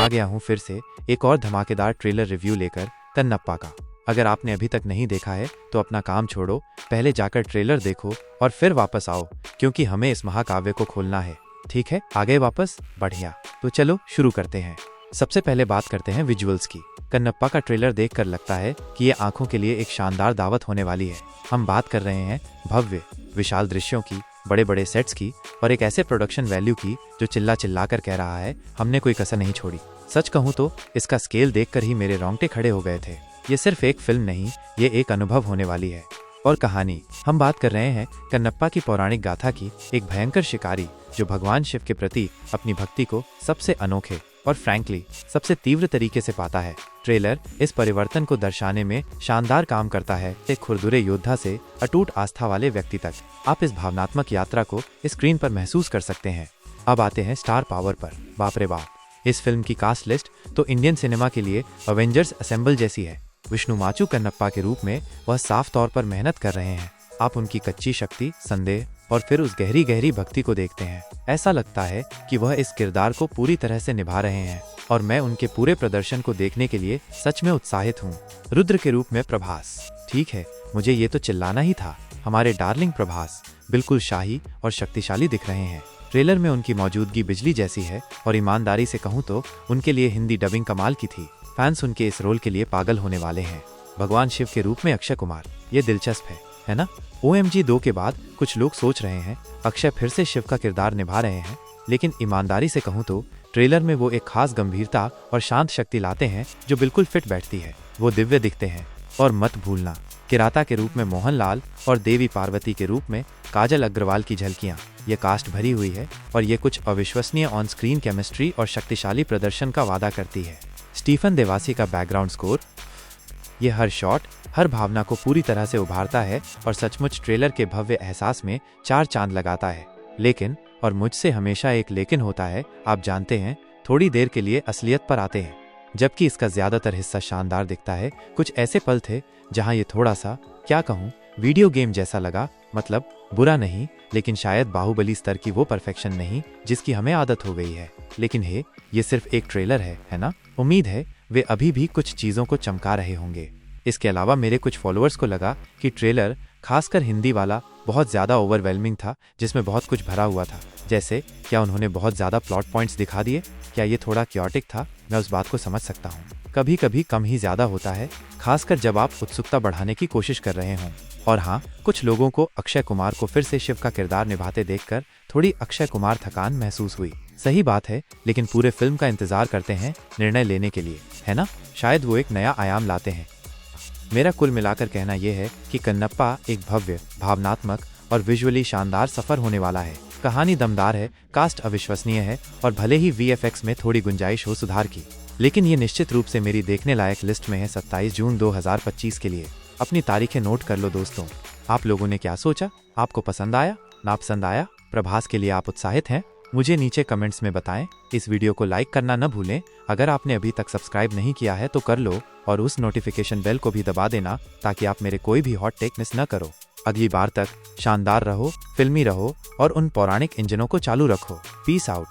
आ गया हूँ फिर से एक और धमाकेदार ट्रेलर रिव्यू लेकर कन्नप्पा का। अगर आपने अभी तक नहीं देखा है तो अपना काम छोड़ो, पहले जाकर ट्रेलर देखो और फिर वापस आओ, क्योंकि हमें इस महाकाव्य को खोलना है। ठीक है, आ गए वापस? बढ़िया, तो चलो शुरू करते हैं। सबसे पहले बात करते हैं विजुअल्स की। कन्नप्पा का ट्रेलर देखकर लगता है कि ये आंखों के लिए एक शानदार दावत होने वाली है। हम बात कर रहे हैं भव्य विशाल दृश्यों की, बड़े बड़े सेट्स की और एक ऐसे प्रोडक्शन वैल्यू की जो चिल्ला चिल्ला कर कह रहा है हमने कोई कसर नहीं छोड़ी। सच कहूँ तो इसका स्केल देखकर ही मेरे रोंगटे खड़े हो गए थे। ये सिर्फ एक फिल्म नहीं, ये एक अनुभव होने वाली है। और कहानी, हम बात कर रहे हैं कन्नप्पा की पौराणिक गाथा की, एक भयंकर शिकारी जो भगवान शिव के प्रति अपनी भक्ति को सबसे अनोखे और फ्रैंकली सबसे तीव्र तरीके से पाता है। ट्रेलर इस परिवर्तन को दर्शाने में शानदार काम करता है। एक खुरदुरे योद्धा से अटूट आस्था वाले व्यक्ति तक आप इस भावनात्मक यात्रा को स्क्रीन पर महसूस कर सकते हैं। अब आते हैं स्टार पावर पर। बाप रे बाप, इस फिल्म की कास्ट लिस्ट तो इंडियन सिनेमा के लिए अवेंजर्स असेंबल जैसी है। विष्णु माचू कन्नप्पा के रूप में वह साफ तौर पर मेहनत कर रहे हैं। आप उनकी कच्ची शक्ति, संदेह और फिर उस गहरी गहरी भक्ति को देखते हैं। ऐसा लगता है कि वह इस किरदार को पूरी तरह से निभा रहे हैं और मैं उनके पूरे प्रदर्शन को देखने के लिए सच में उत्साहित हूँ। रुद्र के रूप में प्रभास, ठीक है, मुझे ये तो चिल्लाना ही था। हमारे डार्लिंग प्रभास बिल्कुल शाही और शक्तिशाली दिख रहे हैं। ट्रेलर में उनकी मौजूदगी बिजली जैसी है और ईमानदारी से कहूँ तो उनके लिए हिंदी डबिंग कमाल की थी। फैंस उनके इस रोल के लिए पागल होने वाले हैं। भगवान शिव के रूप में अक्षय कुमार, ये दिलचस्प है ना? OMG 2 के बाद कुछ लोग सोच रहे हैं अक्षय फिर से शिव का किरदार निभा रहे हैं, लेकिन ईमानदारी से कहूँ तो ट्रेलर में वो एक खास गंभीरता और शांत शक्ति लाते हैं जो बिल्कुल फिट बैठती है। वो दिव्य दिखते हैं। और मत भूलना, किराता के रूप में मोहनलाल और देवी पार्वती के रूप में काजल अग्रवाल की झलकियाँ। ये कास्ट भरी हुई है और ये कुछ अविश्वसनीय ऑन स्क्रीन केमिस्ट्री और शक्तिशाली प्रदर्शन का वादा करती है। स्टीफन देवासी का बैकग्राउंड स्कोर, ये हर शॉट, हर भावना को पूरी तरह से उभारता है और सचमुच ट्रेलर के भव्य एहसास में 4 चांद लगाता है। लेकिन, और मुझसे हमेशा एक लेकिन होता है, आप जानते हैं, थोड़ी देर के लिए असलियत पर आते हैं। जबकि इसका ज्यादातर हिस्सा शानदार दिखता है, कुछ ऐसे पल थे जहां ये थोड़ा सा, क्या कहूँ, वीडियो गेम जैसा लगा। मतलब बुरा नहीं, लेकिन शायद बाहुबली स्तर की वो परफेक्शन नहीं जिसकी हमें आदत हो गई है। लेकिन ये सिर्फ एक ट्रेलर है ना? उम्मीद है वे अभी भी कुछ चीज़ों को चमका रहे होंगे। इसके अलावा मेरे कुछ फॉलोअर्स को लगा कि ट्रेलर, खासकर हिंदी वाला, बहुत ज़्यादा ओवरवेलमिंग था, जिसमें बहुत कुछ भरा हुआ था। जैसे, क्या उन्होंने बहुत ज़्यादा प्लॉट पॉइंट्स दिखा दिए? क्या ये थोड़ा क्योटिक था? मैं उस बात को समझ सकता हूँ। कभी कभी कम ही ज़्यादा होता है, खासकर जब आप उत्सुकता बढ़ाने की कोशिश कर रहे हों। और हाँ, कुछ लोगों को अक्षय कुमार को फिर से शिव का किरदार निभाते देखकर थोड़ी अक्षय कुमार थकान महसूस हुई। सही बात है, लेकिन पूरे फिल्म का इंतजार करते हैं निर्णय लेने के लिए, है ना? शायद वो एक नया आयाम लाते हैं। मेरा कुल मिलाकर कहना यह है कि कन्नप्पा एक भव्य, भावनात्मक और विजुअली शानदार सफर होने वाला है। कहानी दमदार है, कास्ट अविश्वसनीय है और भले ही VFX में थोड़ी गुंजाइश हो सुधार की, लेकिन ये निश्चित रूप से मेरी देखने लायक लिस्ट में है 27 जून 2025 के लिए। अपनी तारीखें नोट कर लो दोस्तों। आप लोगों ने क्या सोचा? आपको पसंद आया? नापसंद आया? प्रभास के लिए आप उत्साहित हैं? मुझे नीचे कमेंट्स में बताएं। इस वीडियो को लाइक करना न भूलें। अगर आपने अभी तक सब्सक्राइब नहीं किया है तो कर लो और उस नोटिफिकेशन बेल को भी दबा देना ताकि आप मेरे कोई भी हॉट टेक मिस न करो। अगली बार तक शानदार रहो, फिल्मी रहो और उन पौराणिक इंजनों को चालू रखो। Peace out.